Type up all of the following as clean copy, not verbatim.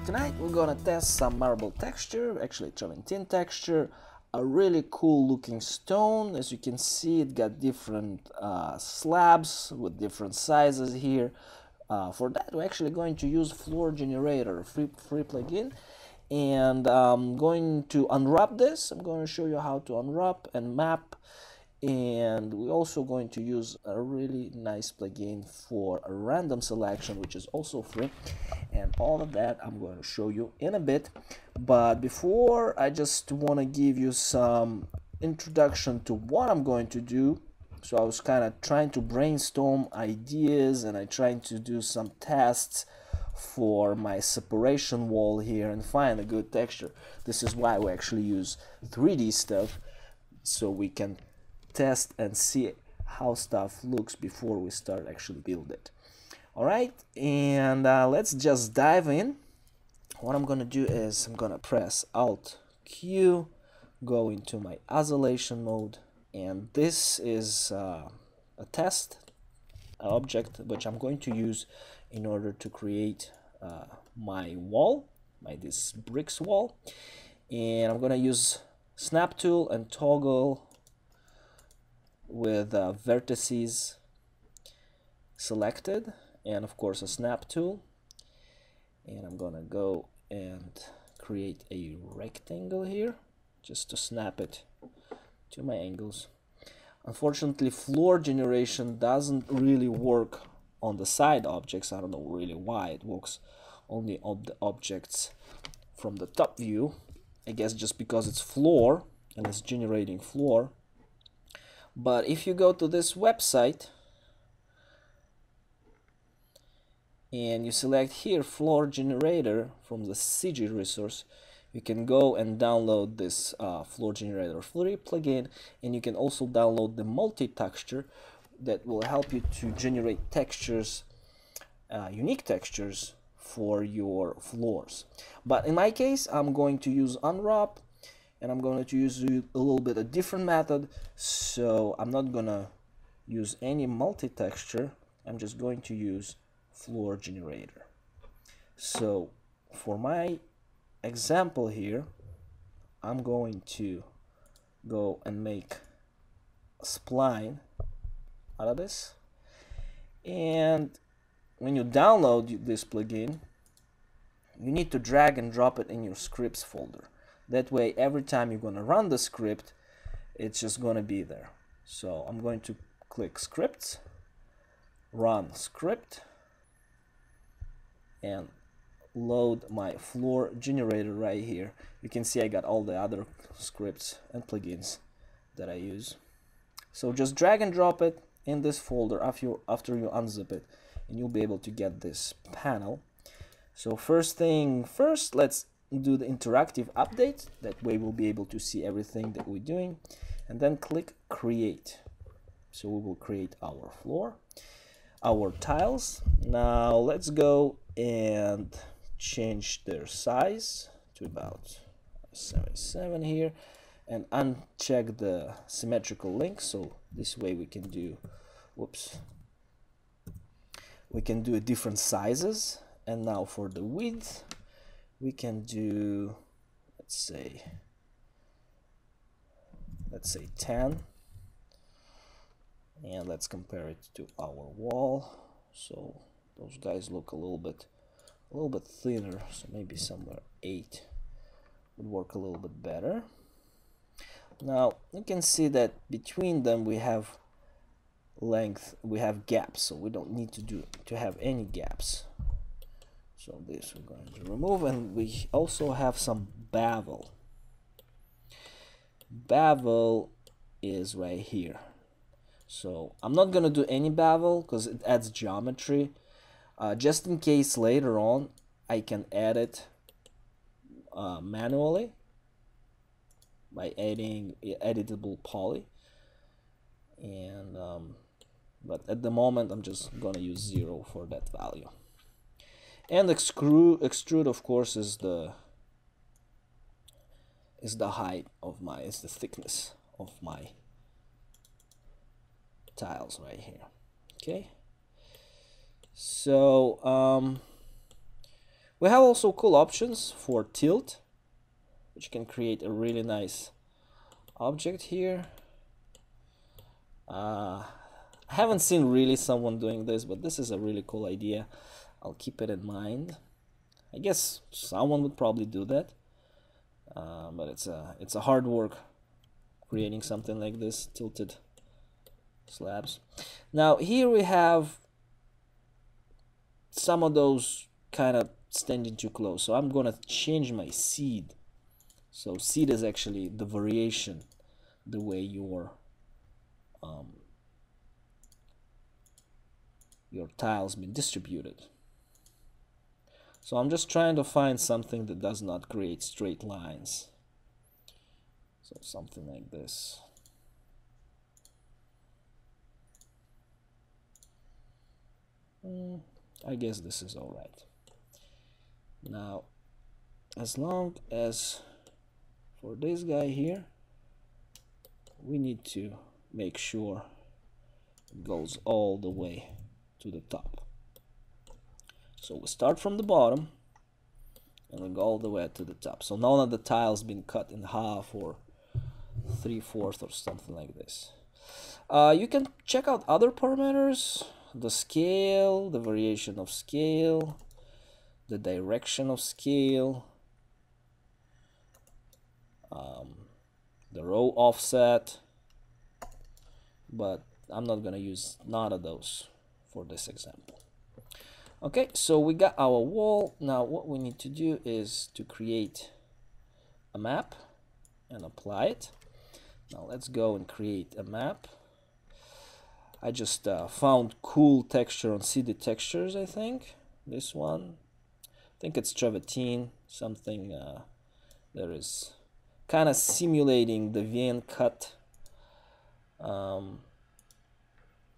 tonight we're gonna test some marble texture, actually travertine texture, a really cool looking stone. As you can see, it got different slabs with different sizes here. For that, we're actually going to use floor generator, free plugin, and I'm going to unwrap this. I'm going to show you how to unwrap and map, and we're also going to use a really nice plugin for a random selection, which is also free, and all of that I'm going to show you in a bit. But before, I just want to give you some introduction to what I'm going to do. So I was kind of trying to brainstorm ideas, and I tried to do some tests for my separation wall here and find a good texture. This is why we actually use 3D stuff, so we can test and see how stuff looks before we start actually build it. Alright, and let's just dive in. What I'm gonna do is I'm gonna press Alt Q, go into my isolation mode, and this is a test object which I'm going to use in order to create my wall, this bricks wall. And I'm gonna use snap tool and toggle with vertices selected, and of course a snap tool, and I'm gonna go and create a rectangle here just to snap it to my angles. Unfortunately, floor generation doesn't really work on the side objects. I don't know really why. It works only on the objects from the top view. I guess just because it's floor and it's generating floor. But if you go to this website and you select here floor generator from the CG resource, you can go and download this floor generator free plugin, and you can also download the multi-texture that will help you to generate textures, unique textures for your floors. But in my case, I'm going to use Unwrap, and I'm going to use a little bit a different method. So I'm not gonna use any multi-texture. I'm just going to use floor generator. So for my example here, I'm going to go and make a spline out of this. And when you download this plugin, you need to drag and drop it in your scripts folder. That way, every time you're going to run the script, it's just going to be there. So I'm going to click Scripts, Run Script, and load my floor generator right here. You can see I got all the other scripts and plugins that I use. So just drag and drop it in this folder after you unzip it, and you'll be able to get this panel. So first thing first, let's do the interactive update. That way we'll be able to see everything that we're doing, and then click create. So we will create our floor, our tiles. Now let's go and change their size to about 77 here, and uncheck the symmetrical link, so this way we can do different sizes. And now for the width, we can do, let's say 10, and let's compare it to our wall. So those guys look a little bit thinner, so maybe somewhere 8 would work a little bit better. Now you can see that between them we have gaps, so we don't need to have any gaps. So this we're going to remove, and we also have some bevel. Bevel is right here. So I'm not gonna do any bevel because it adds geometry. Just in case later on I can add it manually by adding editable poly, and but at the moment I'm just gonna use 0 for that value. And extrude of course is the height of the thickness of my tiles right here. Okay, so We have also cool options for tilt, which can create a really nice object here. I haven't seen really someone doing this, but this is a really cool idea. I'll keep it in mind. I guess someone would probably do that, but it's a hard work creating something like this, tilted slabs. Now here we have some of those kind of standing too close, so I'm gonna change my seed. So seed is actually the variation, the way your tiles been distributed. So I'm just trying to find something that does not create straight lines. So something like this. I guess this is all right. Now, as long as for this guy here, we need to make sure it goes all the way to the top. So we start from the bottom and we go all the way to the top. So none of the tiles been cut in half or 3/4 or something like this. You can check out other parameters, the scale, the variation of scale, the direction of scale, the row offset, but I'm not gonna use none of those for this example. Okay, so we got our wall. Now what we need to do is to create a map and apply it. Now let's go and create a map. I just found cool texture on CD Textures, I think. This one. I think it's travertine, something that is kind of simulating the VN cut.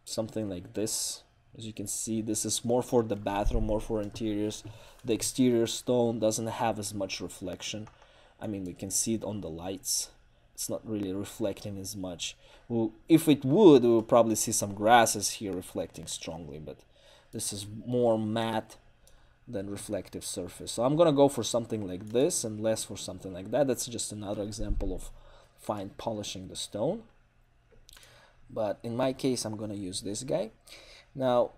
Something like this. As you can see, this is more for the bathroom, more for interiors. The exterior stone doesn't have as much reflection. I mean, we can see it on the lights. It's not really reflecting as much. Well, if it would, we would probably see some grasses here reflecting strongly, but this is more matte than reflective surface. So I'm gonna go for something like this and less for something like that. That's just another example of fine polishing the stone. But in my case, I'm gonna use this guy. Now,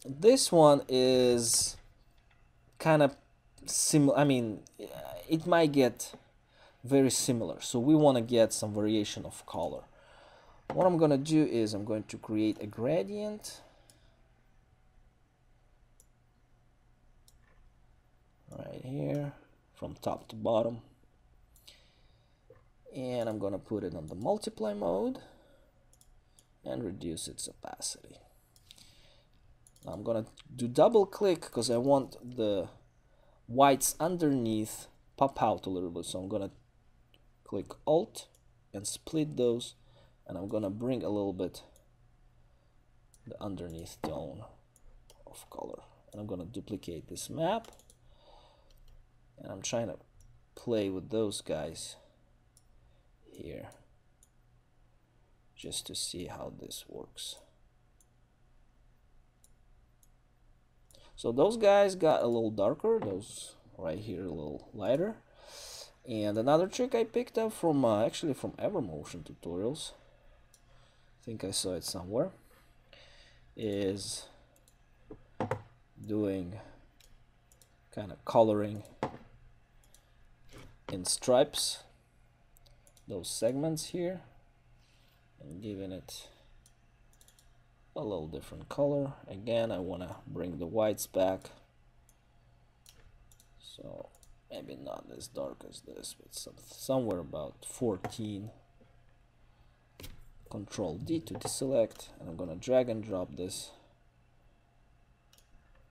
this one is kind of similar. I mean, it might get very similar. So we want to get some variation of color. What I'm going to do is I'm going to create a gradient. Right here, from top to bottom. And I'm going to put it on the multiply mode and reduce its opacity. I'm gonna do double click because I want the whites underneath pop out a little bit. So I'm gonna click Alt and split those, and I'm gonna bring a little bit the underneath tone of color. And I'm gonna duplicate this map, and I'm trying to play with those guys here just to see how this works. So those guys got a little darker, those right here a little lighter. And another trick I picked up from actually from Evermotion tutorials, I think I saw it somewhere, is doing kind of coloring in stripes, those segments here, and giving it a little different color. Again, I want to bring the whites back, so maybe not as dark as this, but somewhere about 14. Control D to deselect, and I'm gonna drag and drop this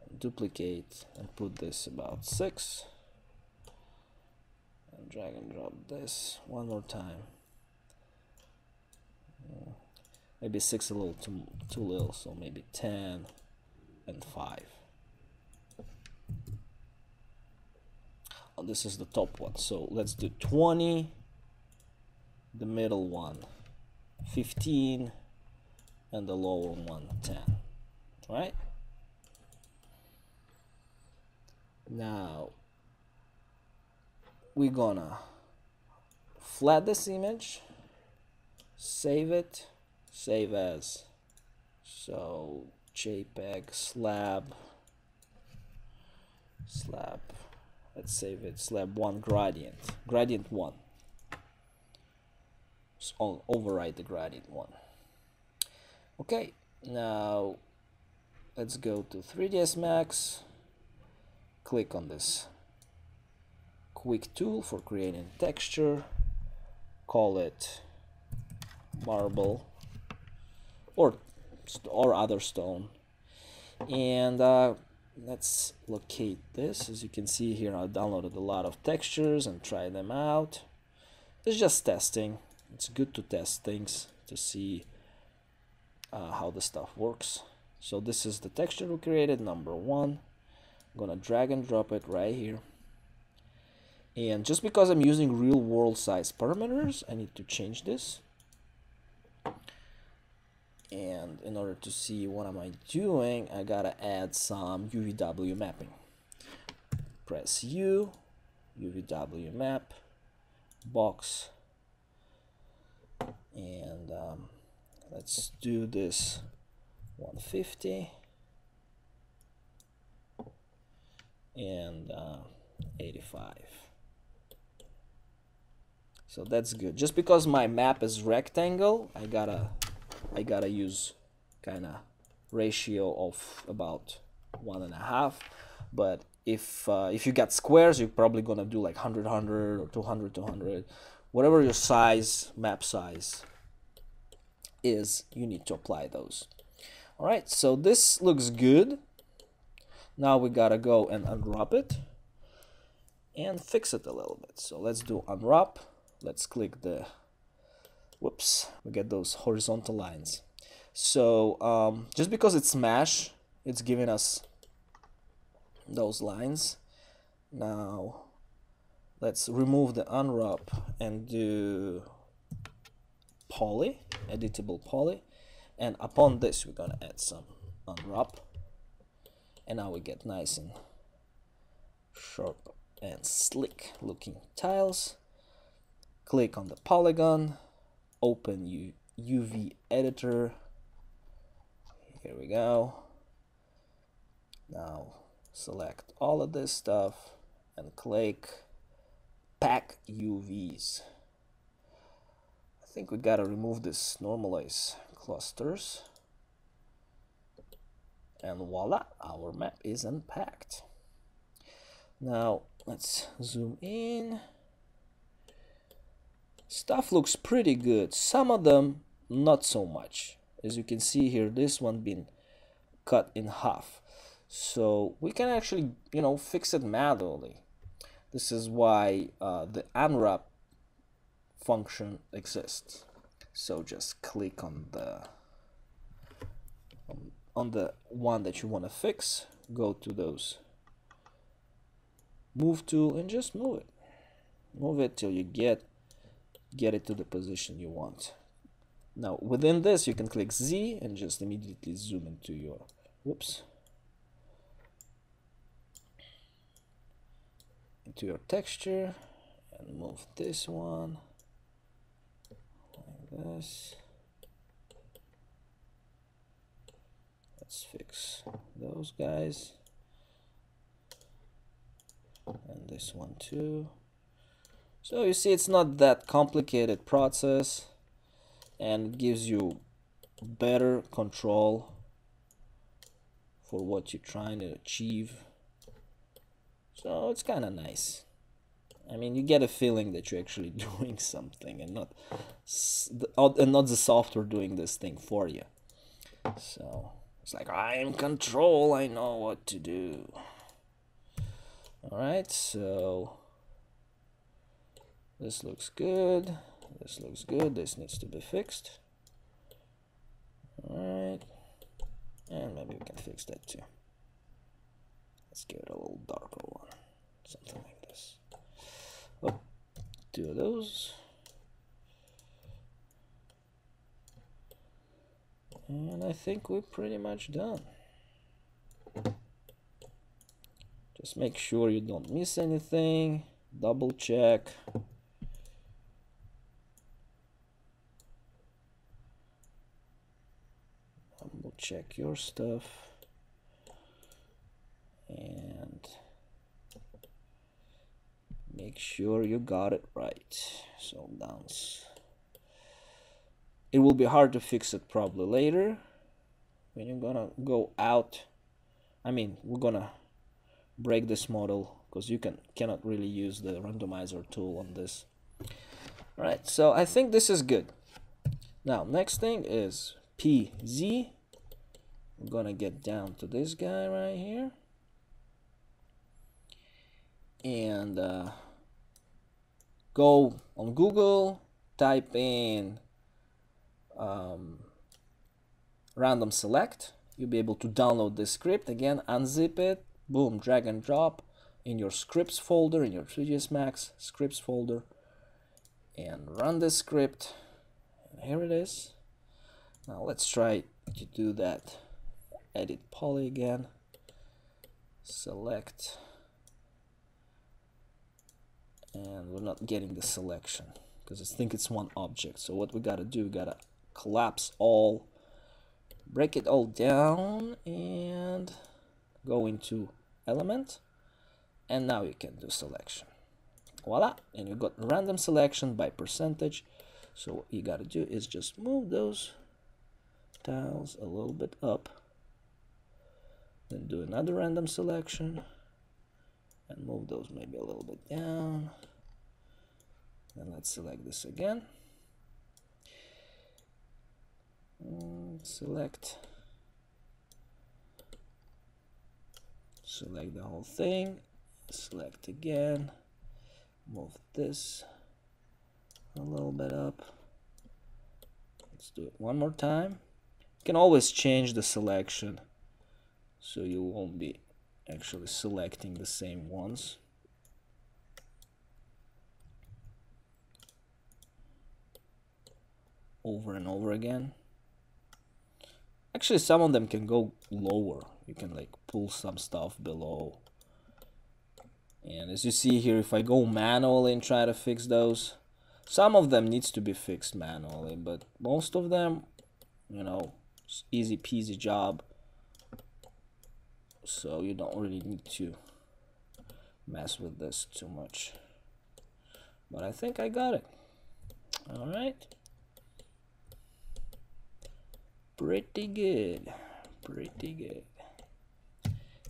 and duplicate and put this about 6, and drag and drop this one more time. Maybe 6 a little too little, so maybe 10 and 5. Oh, this is the top one, so let's do 20, the middle one 15, and the lower one 10. Right? Now we're gonna flat this image, save it, save as, so JPEG slab, let's save it, slab 1 gradient 1. So I'll overwrite the gradient 1. Okay, now let's go to 3ds Max, click on this quick tool for creating texture, call it marble or other stone, and let's locate this. As you can see here, I downloaded a lot of textures and tried them out. It's just testing. It's good to test things to see how the stuff works. So this is the texture we created, number 1. I'm gonna drag and drop it right here. And just because I'm using real world size parameters, I need to change this. And in order to see what am I doing, I gotta add some UVW mapping. Press U, UVW map, box, and let's do this 150 and 85. So that's good. Just because my map is rectangle, I gotta use kind of ratio of about 1.5. But if you got squares, you're probably gonna do like 100 100 or 200 200, whatever your size, map size is, you need to apply those. All right, so this looks good. Now we gotta go and unwrap it and fix it a little bit. So let's do unwrap. Let's click the, whoops, we get those horizontal lines. So just because it's mesh, it's giving us those lines. Now let's remove the unwrap and do poly, editable poly, and upon this we're gonna add some unwrap, and now we get nice and sharp and slick looking tiles. Click on the polygon, open UV editor. Here we go. Now select all of this stuff and click pack UVs. I think we gotta remove this normalize clusters, and voila, our map is unpacked. Now let's zoom in. Stuff looks pretty good. Some of them not so much. As you can see here, this one been cut in half. So we can actually, you know, fix it manually. This is why the unwrap function exists. So just click on the one that you want to fix, go to those move tool and just move it till you get it to the position you want. Now within this you can click Z and just immediately zoom into your, whoops, into your texture and move this one like this. Let's fix those guys and this one too. So you see, it's not that complicated process, and it gives you better control for what you're trying to achieve. So it's kind of nice. I mean, you get a feeling that you're actually doing something and not the software doing this thing for you. So it's like, I'm in control, I know what to do. All right, so this looks good. This looks good. This needs to be fixed. All right, and maybe we can fix that too. Let's give it a little darker one, something like this. Oh, 2 of those. And I think we're pretty much done. Just make sure you don't miss anything. Double check. Double check your stuff. And make sure you got it right. So downs. It will be hard to fix it probably later when you're gonna go out. I mean, we're gonna break this model because you cannot really use the randomizer tool on this. All right, so I think this is good. Now, next thing is PZ. We're gonna get down to this guy right here. And go on Google, type in random select. You'll be able to download this script. Again, unzip it, boom, drag and drop in your scripts folder, in your 3ds Max scripts folder, and run this script. And here it is. Now let's try to do that. Edit poly again, select, and we're not getting the selection because I think it's one object. So what we gotta do, we gotta collapse all, break it all down, and go into element, and now you can do selection. Voila, and you got random selection by percentage. So what you gotta do is just move those tiles a little bit up, then do another random selection and move those maybe a little bit down. And let's select this again. Select the whole thing, select again, move this a little bit up. Let's do it one more time. You can always change the selection so you won't be actually selecting the same ones. Over and over again. Actually, some of them can go lower. You can like pull some stuff below. And as you see here, if I go manually and try to fix those, some of them needs to be fixed manually, but most of them, you know, it's easy peasy job. So you don't really need to mess with this too much. But I think I got it. All right. Pretty good. Pretty good.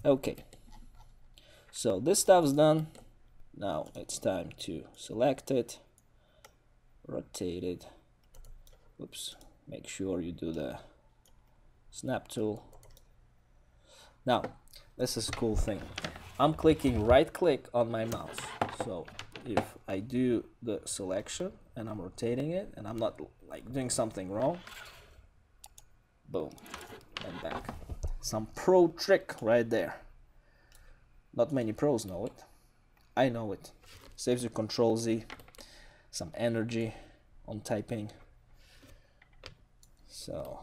Okay. So this stuff's done. Now it's time to select it, rotate it. Oops. Make sure you do the snap tool. Now, this is a cool thing. I'm clicking right click on my mouse. So if I do the selection and I'm rotating it and I'm not like doing something wrong, boom, and back. Some pro trick right there. Not many pros know it. I know it. Saves you Control Z, some energy on typing. So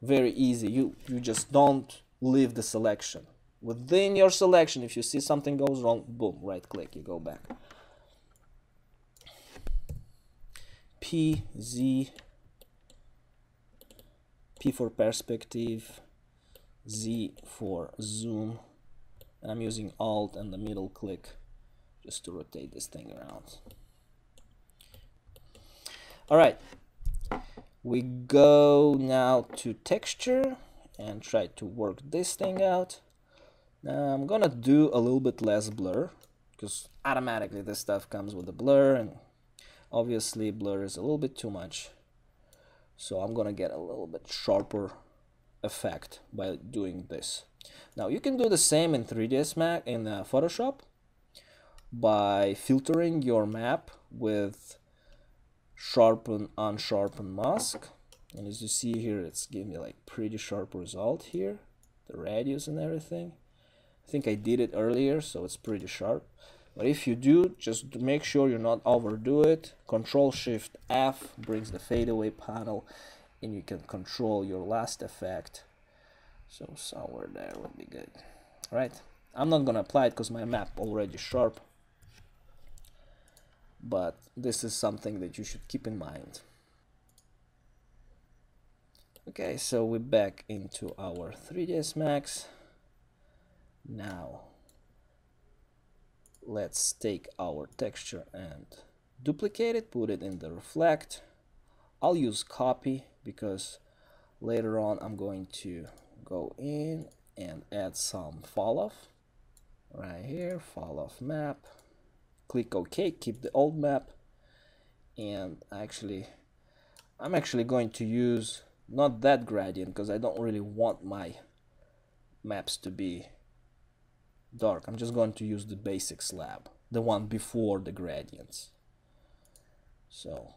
very easy. You just don't leave the selection. Within your selection, if you see something goes wrong, boom, right click, you go back. P, Z, P for perspective, Z for zoom, and I'm using Alt and the middle click just to rotate this thing around. All right, we go now to texture and try to work this thing out. Now I'm gonna do a little bit less blur because automatically this stuff comes with a blur, and obviously blur is a little bit too much. So I'm gonna get a little bit sharper effect by doing this. Now you can do the same in 3ds Max in Photoshop by filtering your map with sharpen, unsharpen mask. And as you see here, it's giving me like pretty sharp result here, the radius and everything. I think I did it earlier, so it's pretty sharp. But if you do, just make sure you're not overdo it. Control Shift F brings the fadeaway panel, and you can control your last effect. So somewhere there would be good. All right, I'm not gonna apply it because my map already sharp, but this is something that you should keep in mind. Okay, so we're back into our 3ds Max. Now let's take our texture and duplicate it, put it in the reflect. I'll use copy because later on I'm going to go in and add some fall off. Right here, fall off map. Click OK, keep the old map. And I'm actually going to use not that gradient because I don't really want my maps to be dark. I'm just going to use the basic slab, the one before the gradients. So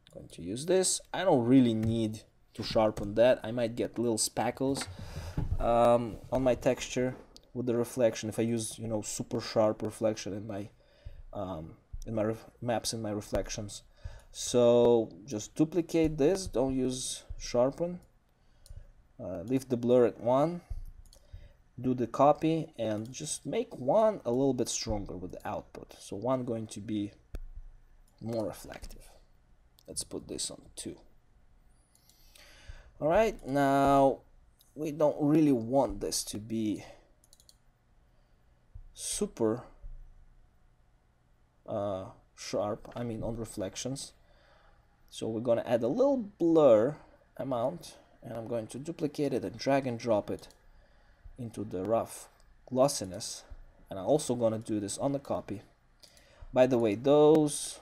I'm going to use this. I don't really need to sharpen that. I might get little spackles on my texture with the reflection if I use, you know, super sharp reflection in my maps, in my reflections. So just duplicate this, don't use sharpen, leave the blur at 1, do the copy, and just make one a little bit stronger with the output. So one going to be more reflective. Let's put this on 2. Alright, now we don't really want this to be super sharp, I mean on reflections. So we're going to add a little blur amount, and I'm going to duplicate it and drag and drop it into the rough glossiness. And I'm also going to do this on the copy. By the way, those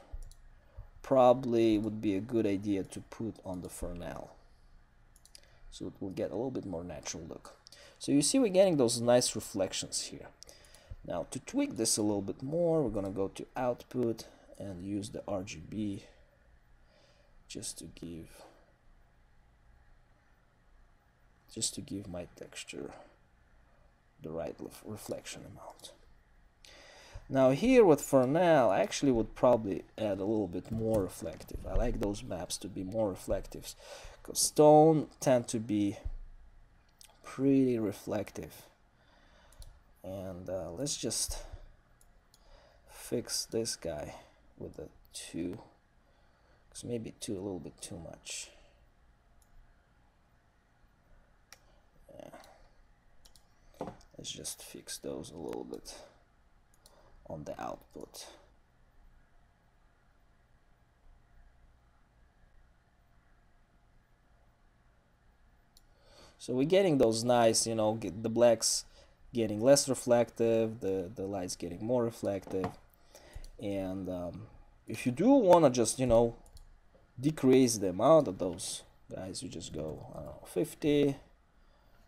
probably would be a good idea to put on the Fernal, so it will get a little bit more natural look. So you see we're getting those nice reflections here. Now to tweak this a little bit more, we're going to go to output and use the RGB just to give my texture the right reflection amount. Now here with Fernal, I actually would probably add a little bit more reflective. I like those maps to be more reflective because stone tend to be pretty reflective. And let's just fix this guy with a 2, because maybe 2 a little bit too much. Yeah. Let's just fix those a little bit on the output. So we're getting those nice, you know, the blacks getting less reflective, the lights getting more reflective. And if you do want to just, you know, decrease the amount of those guys, you just go, I don't know, 50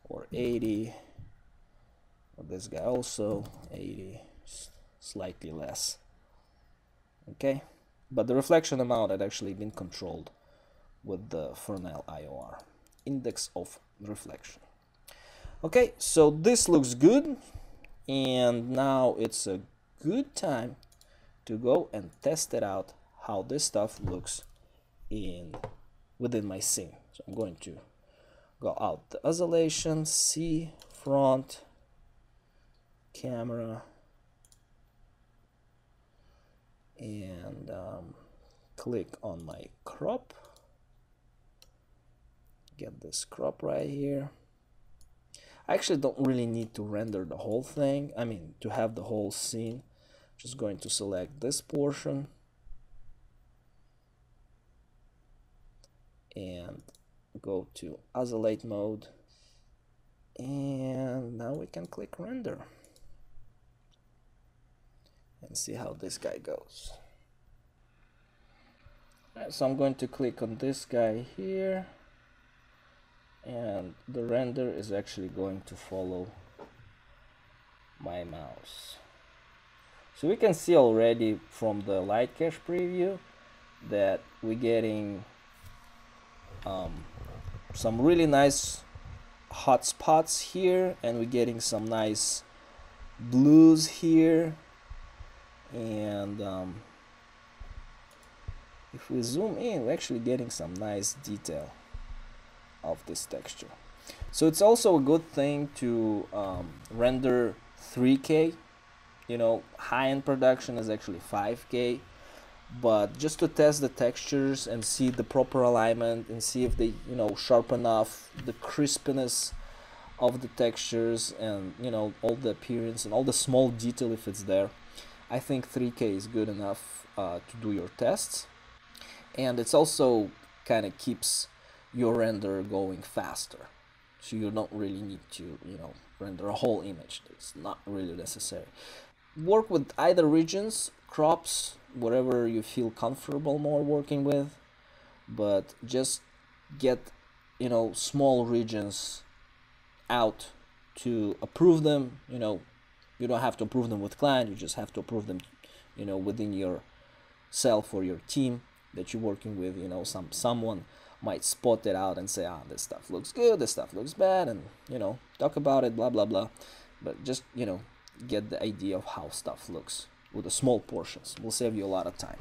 or 80. Or this guy also 80, slightly less. Okay, but the reflection amount had actually been controlled with the Fernal IOR, index of reflection. Okay, so this looks good, and now it's a good time to go and test it out how this stuff looks within my scene. So I'm going to go out the isolation, see front, camera, and click on my crop. Get this crop right here. I actually don't really need to render the whole thing, I mean to have the whole scene. Just going to select this portion and go to isolate mode, and now we can click render and see how this guy goes. Right, so I'm going to click on this guy here, and the render is actually going to follow my mouse. So we can see already from the light cache preview that we're getting some really nice hot spots here, and we're getting some nice blues here, and if we zoom in, we're actually getting some nice detail of this texture. So it's also a good thing to render 3K. You know, high-end production is actually 5K. But just to test the textures and see the proper alignment and see if they, you know, sharp enough, the crispness of the textures, and, you know, all the appearance and all the small detail if it's there, I think 3K is good enough to do your tests. And it's also kind of keeps your render going faster, so you don't really need to, you know, render a whole image. It's not really necessary. Work with either regions, crops, whatever you feel comfortable more working with, but just get, you know, small regions out to approve them. You know, you don't have to approve them with client, you just have to approve them, you know, within yourself or your team that you're working with. You know, someone might spot it out and say, ah, this stuff looks good, this stuff looks bad, and, you know, talk about it, blah blah blah. But just, you know, get the idea of how stuff looks with the small portions. Will save you a lot of time.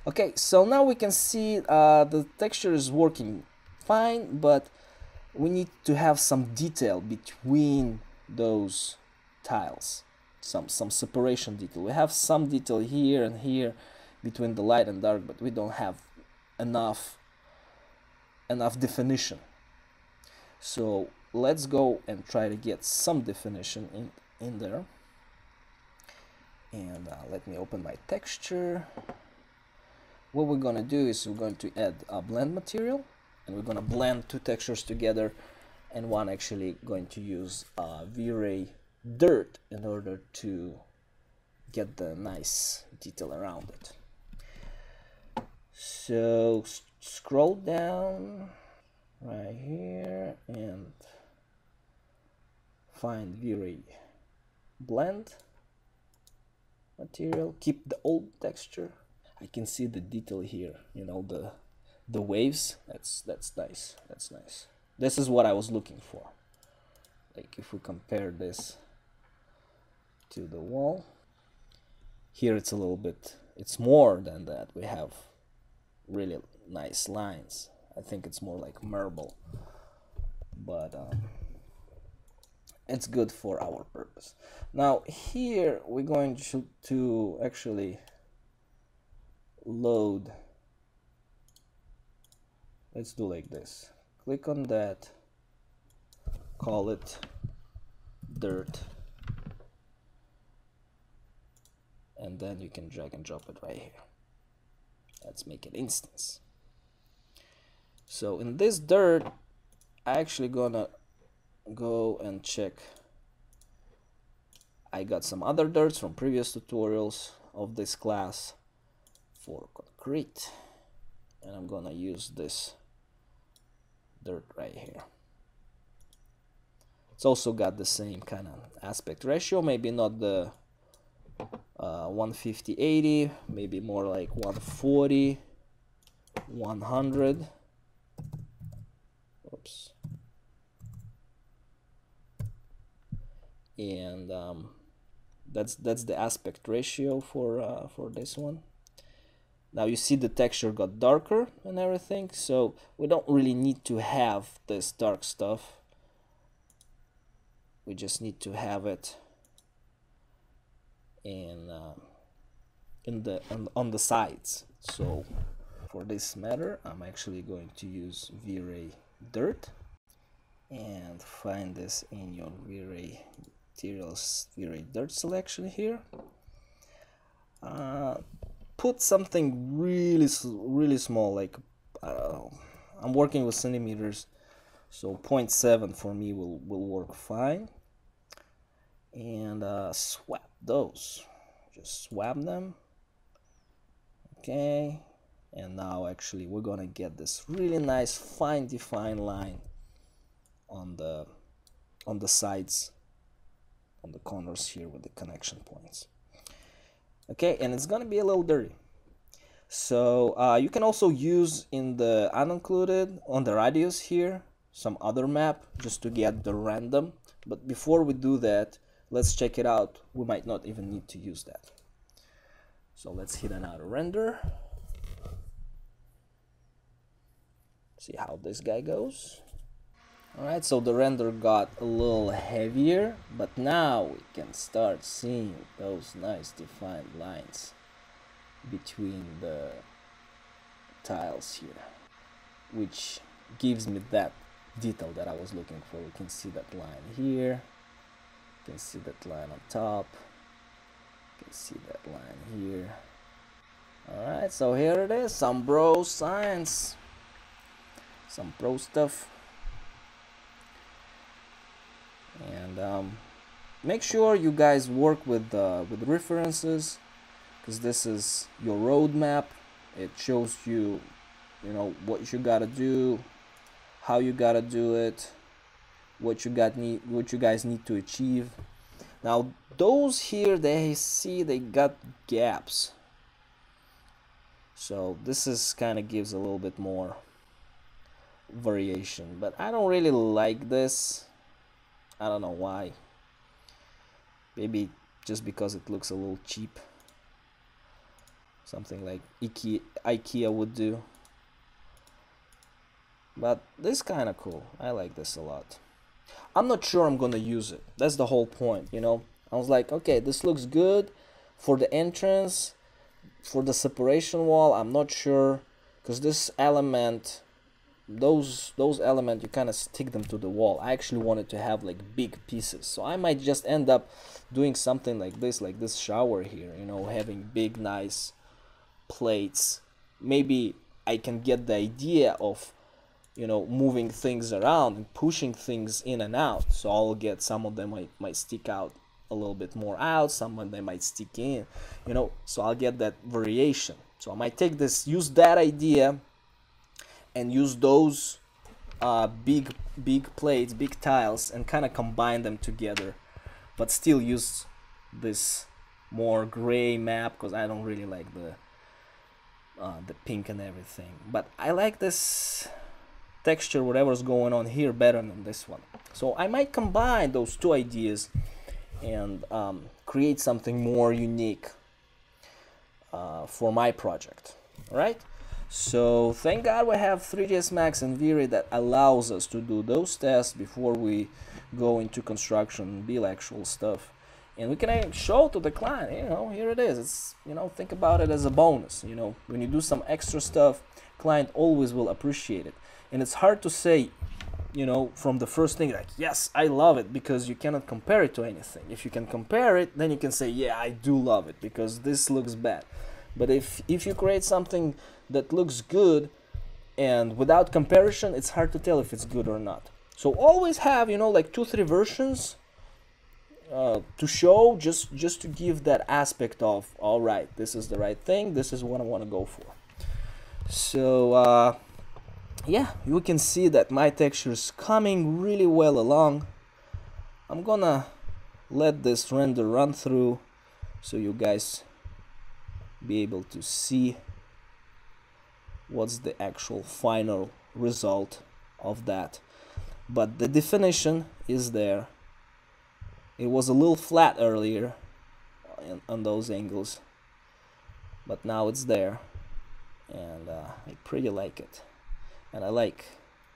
Okay, so now we can see the texture is working fine, but we need to have some detail between those tiles, some separation detail. We have some detail here and here between the light and dark, but we don't have enough definition. So let's go and try to get some definition in there. And let me open my texture. What we're gonna do is we're going to add a blend material, and we're gonna blend two textures together, and one actually going to use VRay dirt in order to get the nice detail around it. So scroll down right here and find VRay blend material. Keep the old texture. I can see the detail here, you know, the waves. That's nice. That's nice. This is what I was looking for. Like if we compare this to the wall, here it's a little bit, it's more than that. We have really nice lines. I think it's more like marble, but it's good for our purpose. Now here we're going to actually load. Let's do like this. Click on that, call it dirt, and then you can drag and drop it right here. Let's make it instance. So in this dirt, I actually gonna go and check. I got some other dirts from previous tutorials of this class for concrete, and I'm gonna use this dirt right here. It's also got the same kind of aspect ratio, maybe not the 150/80, maybe more like 140/100. Oops. And that's the aspect ratio for this one. Now you see the texture got darker and everything, so we don't really need to have this dark stuff. We just need to have it on the sides. So for this matter, I'm actually going to use VRay dirt, and find this in your VRay materials, VRay dirt selection here. Put something really small, like I'm working with centimeters, so 0.7 for me will work fine. And swap those, just swap them. Okay, and now actually we're gonna get this really nice fine defined line on the sides, on the corners here with the connection points. Okay, and it's gonna be a little dirty, so you can also use in the unincluded on the radius here some other map just to get the random. But before we do that, let's check it out. We might not even need to use that. So let's hit another render, see how this guy goes. Alright, so the render got a little heavier, but now we can start seeing those nice defined lines between the tiles here, which gives me that detail that I was looking for. We can see that line here, you can see that line on top, you can see that line here. Alright, so here it is, some bro science, some pro stuff. And make sure you guys work with references, because this is your roadmap. It shows you, you know, what you gotta do, how you gotta do it, what you guys need to achieve. Now those here, they got gaps, so this is kind of gives a little bit more variation, but I don't really like this. I don't know why. Maybe just because it looks a little cheap. Something like IKEA would do. But this is kind of cool. I like this a lot. I'm not sure I'm gonna use it. That's the whole point, you know. I was like, okay, this looks good for the entrance, for the separation wall. I'm not sure, because this element, those elements, you kind of stick them to the wall. I actually wanted to have like big pieces, so I might just end up doing something like this shower here, you know, having big nice plates. Maybe I can get the idea of, you know, moving things around and pushing things in and out, so I'll get some of them might stick out a little bit more out, some of them might stick in, you know, so I'll get that variation. So I might take this, use that idea and use those big plates, big tiles, and kind of combine them together, but still use this more gray map, because I don't really like the pink and everything. But I like this texture, whatever's going on here, better than this one. So I might combine those two ideas and create something more unique for my project. All right. So thank God we have 3ds Max and VRay that allows us to do those tests before we go into construction and build actual stuff, and we can show to the client, you know, here it is. It's, you know, think about it as a bonus. You know, when you do some extra stuff, client always will appreciate it. And it's hard to say, you know, from the first thing, like, yes, I love it, because you cannot compare it to anything. If you can compare it, then you can say, yeah, I do love it because this looks bad. But if you create something that looks good and without comparison, it's hard to tell if it's good or not. So always have, you know, like 2-3 versions to show, just to give that aspect of, all right, this is the right thing, this is what I want to go for. So yeah, you can see that my texture is coming really well along. I'm gonna let this render run through so you guys be able to see what's the actual final result of that. But the definition is there. It was a little flat earlier on those angles, but now it's there, and I pretty like it. And I like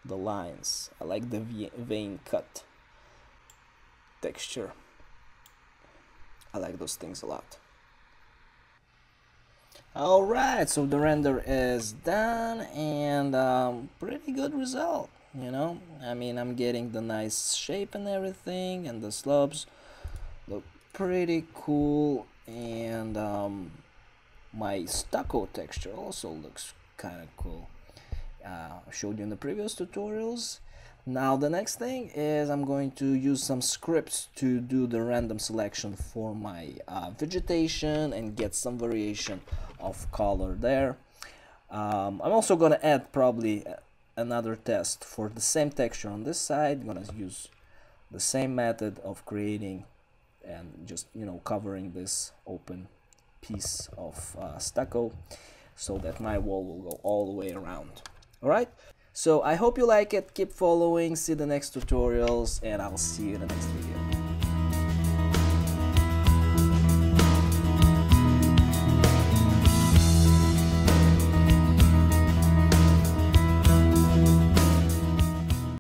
the lines. I like the vein cut texture. I like those things a lot. Alright, so the render is done, and pretty good result, you know. I mean, I'm getting the nice shape and everything, and the slopes look pretty cool, and my stucco texture also looks kind of cool. I showed you in the previous tutorials. Now the next thing is I'm going to use some scripts to do the random selection for my vegetation and get some variation of color there. I'm also going to add probably another test for the same texture on this side. I'm going to use the same method of creating and just, you know, covering this open piece of stucco so that my wall will go all the way around. Alright? So I hope you like it, keep following, see the next tutorials, and I'll see you in the next video.